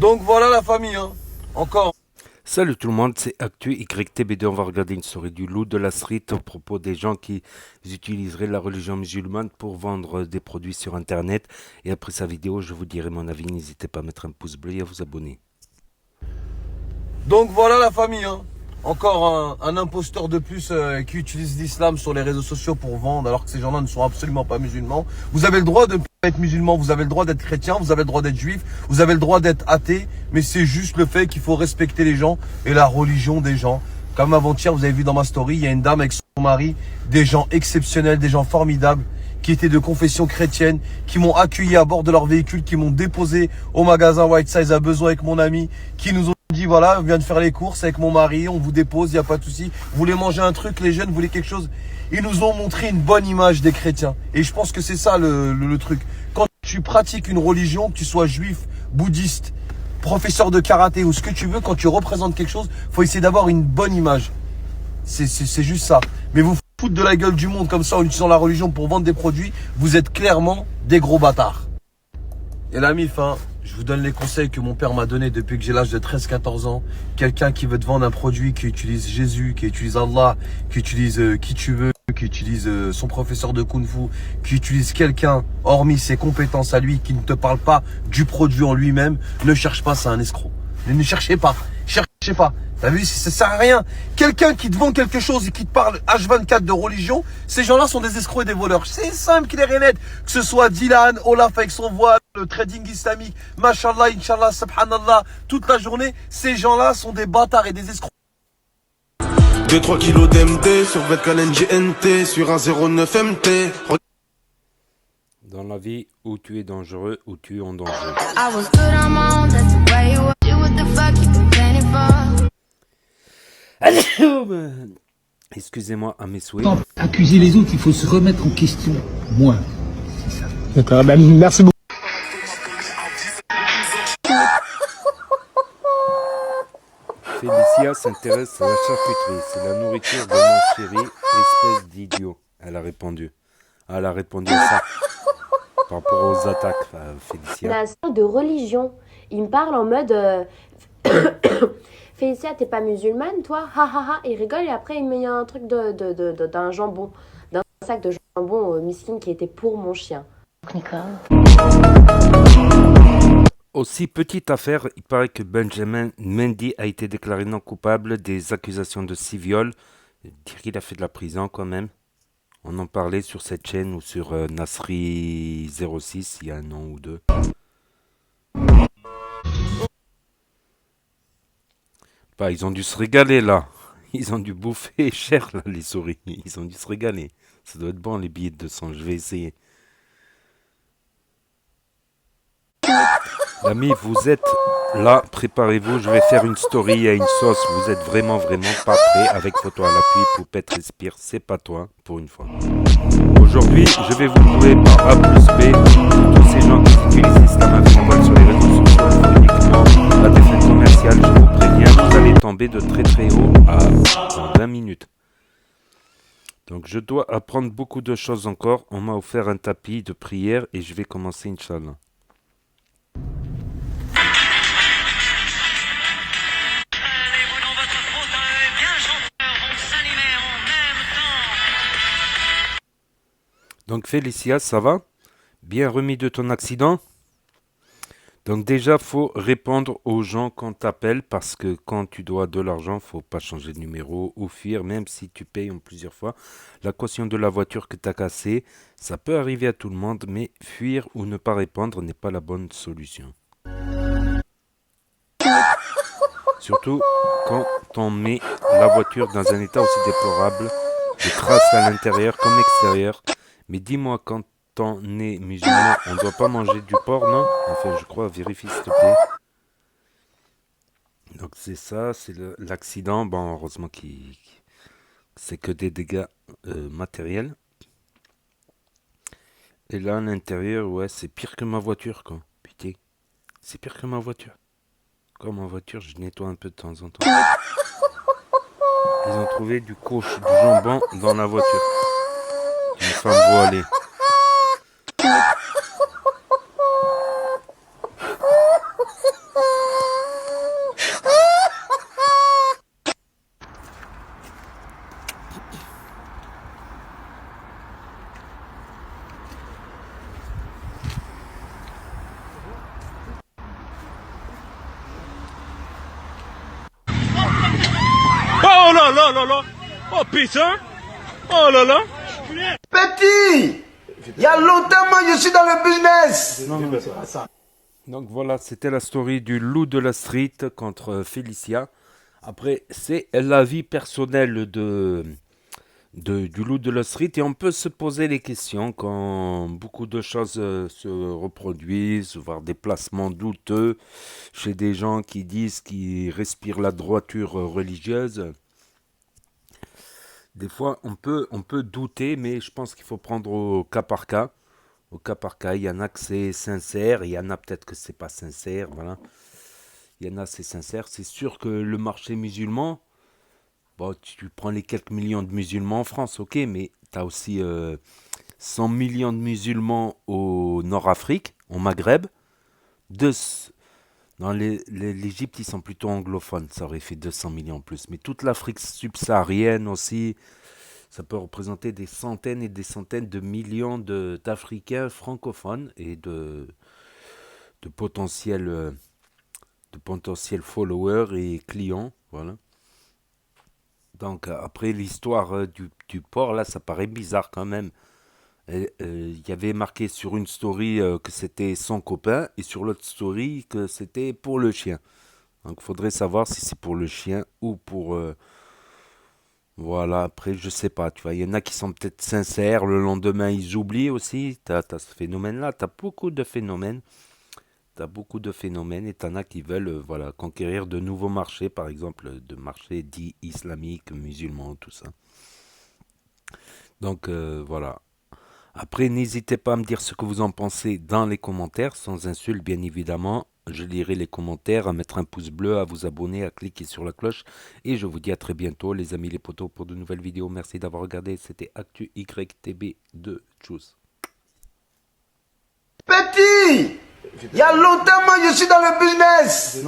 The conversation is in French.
Donc voilà la famille, hein. Encore. Salut tout le monde, c'est Actu YTBD. On va regarder une story du loup de la street au propos des gens qui utiliseraient la religion musulmane pour vendre des produits sur internet. Et après sa vidéo, je vous dirai mon avis. N'hésitez pas à mettre un pouce bleu et à vous abonner. Donc voilà la famille, hein. Encore un imposteur de plus qui utilise l'islam sur les réseaux sociaux pour vendre alors que ces gens-là ne sont absolument pas musulmans. Vous avez le droit de ne pas être musulman, vous avez le droit d'être chrétien, vous avez le droit d'être juif, vous avez le droit d'être athée, mais c'est juste le fait qu'il faut respecter les gens et la religion des gens. Comme avant-hier, vous avez vu dans ma story, il y a une dame avec son mari, des gens exceptionnels, des gens formidables, qui étaient de confession chrétienne, qui m'ont accueilli à bord de leur véhicule, qui m'ont déposé au magasin White Size à besoin avec mon ami, qui nous ont dit voilà, on vient de faire les courses avec mon mari, on vous dépose, il n'y a pas de souci. Vous voulez manger un truc, les jeunes, vous voulez quelque chose. Ils nous ont montré une bonne image des chrétiens. Et je pense que c'est ça le truc. Quand tu pratiques une religion, que tu sois juif, bouddhiste, professeur de karaté ou ce que tu veux, quand tu représentes quelque chose, faut essayer d'avoir une bonne image. C'est juste ça. Mais vous foutre de la gueule du monde comme ça en utilisant la religion pour vendre des produits, vous êtes clairement des gros bâtards. Et la mif, hein, je vous donne les conseils que mon père m'a donnés depuis que j'ai l'âge de 13-14 ans. Quelqu'un qui veut te vendre un produit, qui utilise Jésus, qui utilise Allah, qui utilise qui tu veux, qui utilise son professeur de Kung Fu, qui utilise quelqu'un, hormis ses compétences à lui, qui ne te parle pas du produit en lui-même, ne cherche pas, c'est un escroc. Ne cherchez pas, cherchez pas. T'as vu, ça sert à rien. Quelqu'un qui te vend quelque chose et qui te parle H24 de religion, ces gens-là sont des escrocs et des voleurs. C'est simple qu'il est rien net. Que ce soit Dylan, Olaf avec son voile, le trading islamique, Mashallah, Inch'Allah, Subhanallah, toute la journée, ces gens-là sont des bâtards et des escrocs. 2-3 kilos d'MD sur Vetcalen GNT sur un 09 MT. Dans la vie, où tu es dangereux, où tu es en danger. Excusez-moi à mes souhaits. Quand accuser les autres, il faut se remettre en question. Moi, c'est ça. D'accord, ben, merci beaucoup. Félicia s'intéresse à la charcuterie. C'est la nourriture de mon chéri, espèce d'idiot. Elle a répondu. Elle a répondu à ça. Par rapport aux attaques, Félicia. De religion. Il me parle en mode Félicia, t'es pas musulmane, toi? Ha ha ha. Il rigole et après il met un truc d'un jambon, d'un sac de jambon miskin qui était pour mon chien. Aussi, petite affaire, il paraît que Benjamin Mendy a été déclaré non coupable des accusations de 6 viols. Je dirais qu'il a fait de la prison quand même. On en parlait sur cette chaîne ou sur Nasri06 il y a un an ou deux. Bah, ils ont dû se régaler là. Ils ont dû bouffer cher là, les souris. Ils ont dû se régaler. Ça doit être bon les billets de 200. Je vais essayer. Amis, vous êtes là, préparez-vous, je vais faire une story à une sauce. Vous êtes vraiment pas prêts avec photo à l'appui, Poupette respire, c'est pas toi, pour une fois. Aujourd'hui, je vais vous prouver par A plus B que tous ces gens qui utilisent l'islam avec voile sur les réseaux sociaux uniquement à des fins commerciales. Je vous préviens, vous allez tomber de très haut dans 20 minutes. Donc je dois apprendre beaucoup de choses encore. On m'a offert un tapis de prière et je vais commencer, Inch'Allah. Donc Félicia, ça va? Bien remis de ton accident? Donc déjà, faut répondre aux gens quand t'appelle parce que quand tu dois de l'argent, faut pas changer de numéro ou fuir, même si tu payes en plusieurs fois. La caution de la voiture que t'as cassée, ça peut arriver à tout le monde, mais fuir ou ne pas répondre n'est pas la bonne solution. Surtout quand on met la voiture dans un état aussi déplorable, des traces à l'intérieur comme extérieur. Mais dis-moi, quand on est musulman, on ne doit pas manger du porc, non? Enfin, je crois, vérifie s'il te plaît. Donc c'est ça, c'est l'accident. Bon, heureusement que c'est que des dégâts matériels. Et là, à l'intérieur, ouais, c'est pire que ma voiture, quoi. Putain, c'est pire que ma voiture. Comme ma voiture, je nettoie un peu de temps en temps. Ils ont trouvé du jambon dans la voiture. Une femme voilée. là là là là. Oh putain. Oh là là. Petit, il y a longtemps, moi, je suis dans le business. Donc voilà, c'était la story du loup de la street contre Félicia. Après, c'est la vie personnelle du loup de la street et on peut se poser les questions quand beaucoup de choses se reproduisent, voire des placements douteux chez des gens qui disent qu'ils respirent la droiture religieuse. Des fois, on peut douter, mais je pense qu'il faut prendre au cas par cas. Au cas par cas, il y en a que c'est sincère, il y en a peut-être que c'est pas sincère, voilà. Il y en a c'est sincère. C'est sûr que le marché musulman, bon, tu prends les quelques millions de musulmans en France, ok, mais tu as aussi 100 millions de musulmans au Nord-Afrique, au Maghreb. Dans l'Égypte, ils sont plutôt anglophones, ça aurait fait 200 millions en plus. Mais toute l'Afrique subsaharienne aussi, ça peut représenter des centaines et des centaines de millions d'Africains francophones et de potentiels followers et clients. Voilà. Donc après l'histoire du porc, là, ça paraît bizarre quand même. Il y avait marqué sur une story que c'était son copain et sur l'autre story que c'était pour le chien. Donc il faudrait savoir si c'est pour le chien ou pour... voilà, après je sais pas, tu vois, il y en a qui sont peut-être sincères, le lendemain ils oublient aussi, t'as ce phénomène-là, t'as beaucoup de phénomènes. T'as beaucoup de phénomènes et t'en as qui veulent voilà, conquérir de nouveaux marchés, par exemple de marchés dits islamiques, musulmans, tout ça. Donc voilà. Après, n'hésitez pas à me dire ce que vous en pensez dans les commentaires, sans insulte bien évidemment. Je lirai les commentaires, à mettre un pouce bleu, à vous abonner, à cliquer sur la cloche. Et je vous dis à très bientôt les amis les potos pour de nouvelles vidéos. Merci d'avoir regardé, c'était Actu YTB de Tchuss. Petit, il y a longtemps, moi, je suis dans le business.